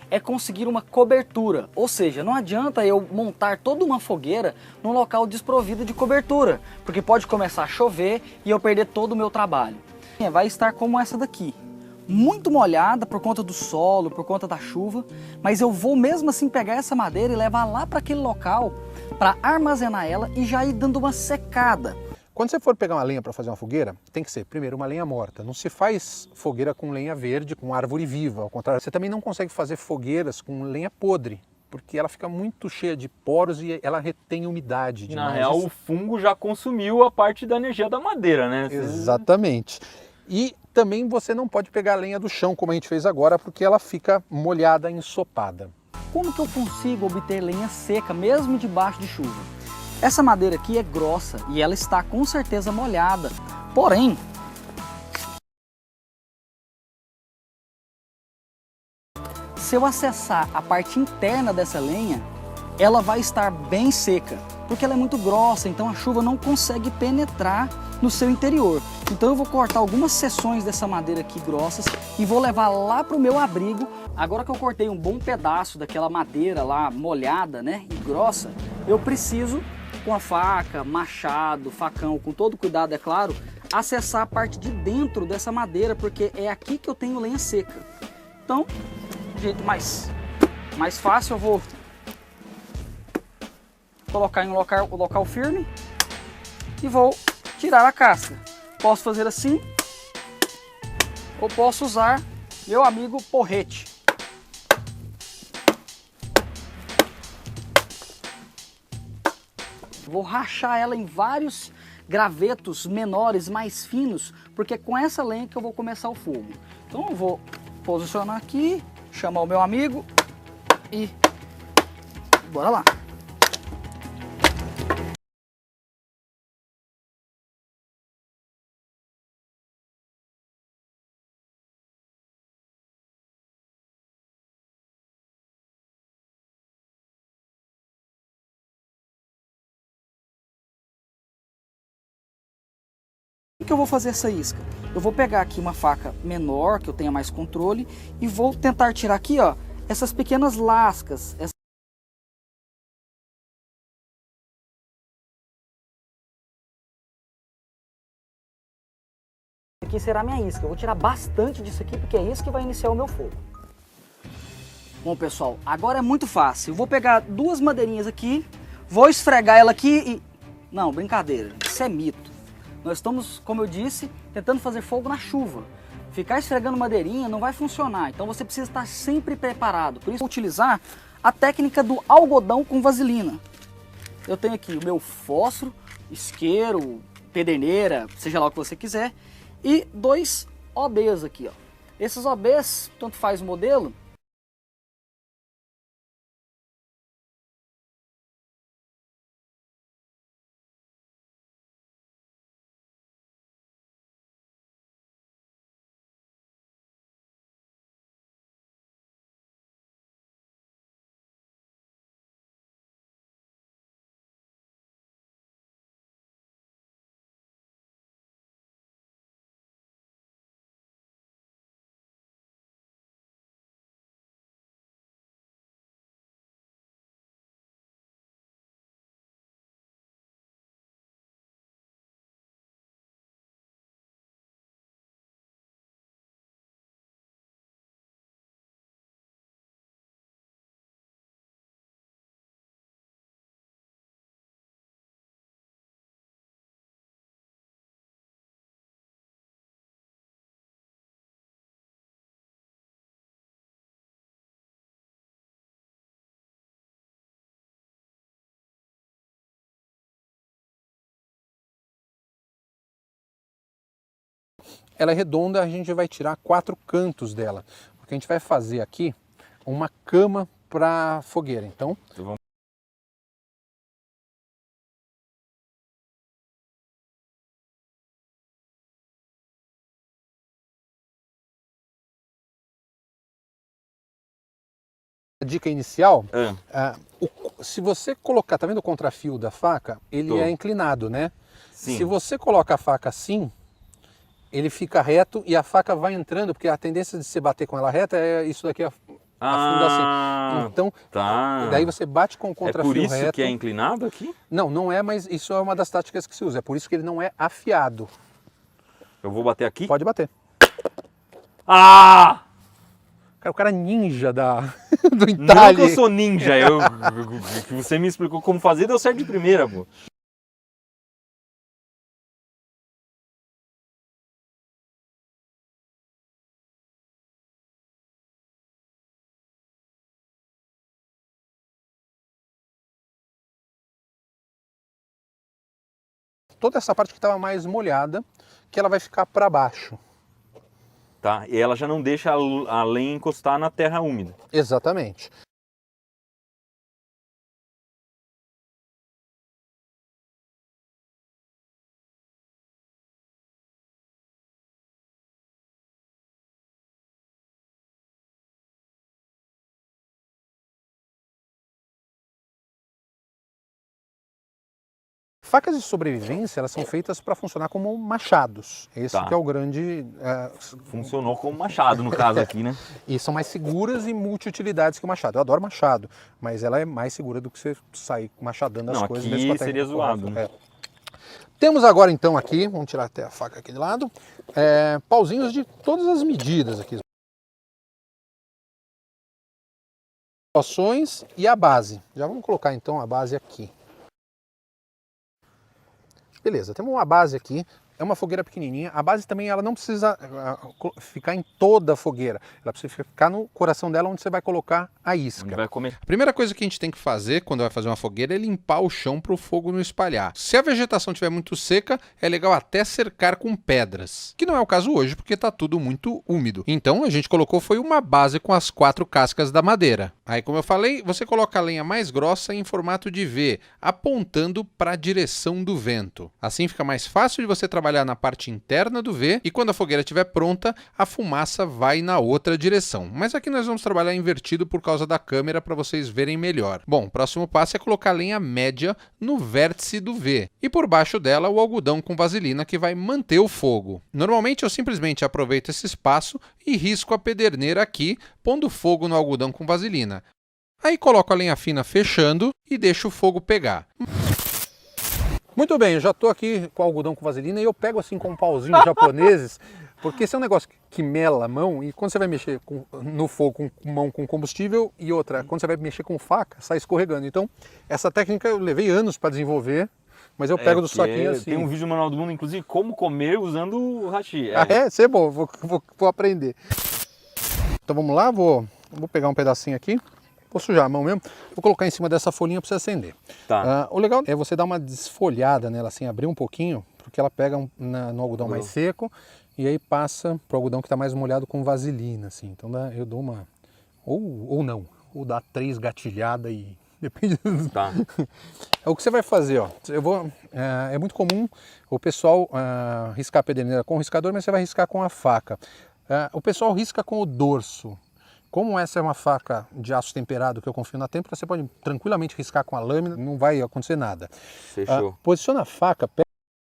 é conseguir uma cobertura. Ou seja, não adianta eu montar toda uma fogueira num local desprovido de cobertura, porque pode começar a chover e eu perder todo o meu trabalho. Vai estar como essa daqui, muito molhada por conta do solo, por conta da chuva, mas eu vou mesmo assim pegar essa madeira e levar lá para aquele local para armazenar ela e já ir dando uma secada. Quando você for pegar uma lenha para fazer uma fogueira, tem que ser primeiro uma lenha morta. Não se faz fogueira com lenha verde, com árvore viva. Ao contrário, você também não consegue fazer fogueiras com lenha podre, porque ela fica muito cheia de poros e ela retém umidade demais. Na real, o fungo já consumiu a parte da energia da madeira, né? Exatamente. E também você não pode pegar a lenha do chão, como a gente fez agora, porque ela fica molhada, ensopada. Como que eu consigo obter lenha seca, mesmo debaixo de chuva? Essa madeira aqui é grossa e ela está com certeza molhada, porém, se eu acessar a parte interna dessa lenha, ela vai estar bem seca, porque ela é muito grossa, então a chuva não consegue penetrar no seu interior. Então eu vou cortar algumas seções dessa madeira aqui grossas e vou levar lá para o meu abrigo. Agora que eu cortei um bom pedaço daquela madeira lá molhada, né, e grossa, eu preciso, com a faca, machado, facão, com todo cuidado, é claro, acessar a parte de dentro dessa madeira, porque é aqui que eu tenho lenha seca. Então, de jeito mais fácil, eu vou colocar em um local firme e vou tirar a casca. Posso fazer assim, ou posso usar meu amigo porrete. Vou rachar ela em vários gravetos menores, mais finos, porque é com essa lenha que eu vou começar o fogo. Então eu vou posicionar aqui, chamar o meu amigo e bora lá. Que eu vou fazer essa isca? Eu vou pegar aqui uma faca menor, que eu tenha mais controle, e vou tentar tirar aqui, ó, essas pequenas lascas. Aqui será a minha isca. Eu vou tirar bastante disso aqui, porque é isso que vai iniciar o meu fogo. Bom, pessoal, agora é muito fácil. Eu vou pegar duas madeirinhas aqui, vou esfregar ela aqui e... Não, brincadeira, isso é mito. Nós estamos, como eu disse, tentando fazer fogo na chuva. Ficar esfregando madeirinha não vai funcionar, então você precisa estar sempre preparado. Por isso, vou utilizar a técnica do algodão com vaselina. Eu tenho aqui o meu fósforo, isqueiro, pederneira, seja lá o que você quiser, e dois OBs aqui, ó. Esses OBs, tanto faz o modelo, Ela é redonda, a gente vai tirar 4 cantos dela, porque a gente vai fazer aqui uma cama para fogueira. Então, a dica inicial, se você colocar, tá vendo o contrafio da faca? Ele é inclinado, né? Sim. Se você coloca a faca assim, ele fica reto e a faca vai entrando, porque a tendência de você bater com ela reta é isso daqui afunda assim. Então, tá. daí você bate com o contrafio reto. É por isso que é inclinado aqui? Não, não é, mas isso é uma das táticas que se usa. É por isso que ele não é afiado. Eu vou bater aqui? Pode bater. Ah! Cara, o cara ninja do Não que entalhe. eu sou ninja, que você me explicou como fazer, deu certo de primeira, pô. Toda essa parte que estava mais molhada, que ela vai ficar para baixo. Tá, e ela já não deixa a lenha encostar na terra úmida. Exatamente. Facas de sobrevivência, elas são feitas para funcionar como machados. Esse Tá. que é o grande... Funcionou como machado no caso aqui, né? E são mais seguras e multi-utilidades que o machado. Eu adoro machado, mas ela é mais segura do que você sair machadando as Não, coisas. aqui mesmo com a seria técnica zoado, correta. né? Temos agora então aqui, vamos tirar até a faca aqui de lado, pauzinhos de todas as medidas aqui. E a base. Já vamos colocar então a base aqui. Beleza, temos uma base aqui, é uma fogueira pequenininha. A base também ela não precisa ficar em toda a fogueira, ela precisa ficar no coração dela onde você vai colocar a isca. Onde vai comer. A primeira coisa que a gente tem que fazer quando vai fazer uma fogueira é limpar o chão para o fogo não espalhar. Se a vegetação estiver muito seca, é legal até cercar com pedras, que não é o caso hoje porque está tudo muito úmido. Então a gente colocou foi uma base com as 4 cascas da madeira. Aí, como eu falei, você coloca a lenha mais grossa em formato de V, apontando para a direção do vento. Assim fica mais fácil de você trabalhar na parte interna do V e quando a fogueira estiver pronta, a fumaça vai na outra direção. Mas aqui nós vamos trabalhar invertido por causa da câmera para vocês verem melhor. Bom, o próximo passo é colocar a lenha média no vértice do V e por baixo dela o algodão com vaselina que vai manter o fogo. Normalmente eu simplesmente aproveito esse espaço e risco a pederneira aqui, pondo fogo no algodão com vaselina. Aí coloco a lenha fina fechando e deixo o fogo pegar. Muito bem, eu já estou aqui com algodão com vaselina e eu pego assim com pauzinhos japoneses, porque esse é um negócio que mela a mão e quando você vai mexer no fogo com mão com combustível e outra, quando você vai mexer com faca, sai escorregando. Então, essa técnica eu levei anos para desenvolver, mas eu pego do saquinho assim. Tem um vídeo no Manual do Mundo, inclusive, como comer usando o hashi. Ah, é? Isso é bom, vou aprender. Então vamos lá, vou pegar um pedacinho aqui. Vou sujar a mão mesmo. Vou colocar em cima dessa folhinha para você acender. Tá. O legal é você dar uma desfolhada nela, assim, abrir um pouquinho, porque ela pega no algodão mais seco e aí passa pro algodão que está mais molhado com vaselina, assim. Então eu dou uma... Ou não. Ou dá 3 gatilhadas e... Depende do... Tá. O que você vai fazer, ó. É muito comum o pessoal riscar a pederneira com o riscador, mas você vai riscar com a faca. O pessoal risca com o dorso. Como essa é uma faca de aço temperado que eu confio na têmpera, você pode tranquilamente riscar com a lâmina, não vai acontecer nada. Fechou. Posiciona a faca,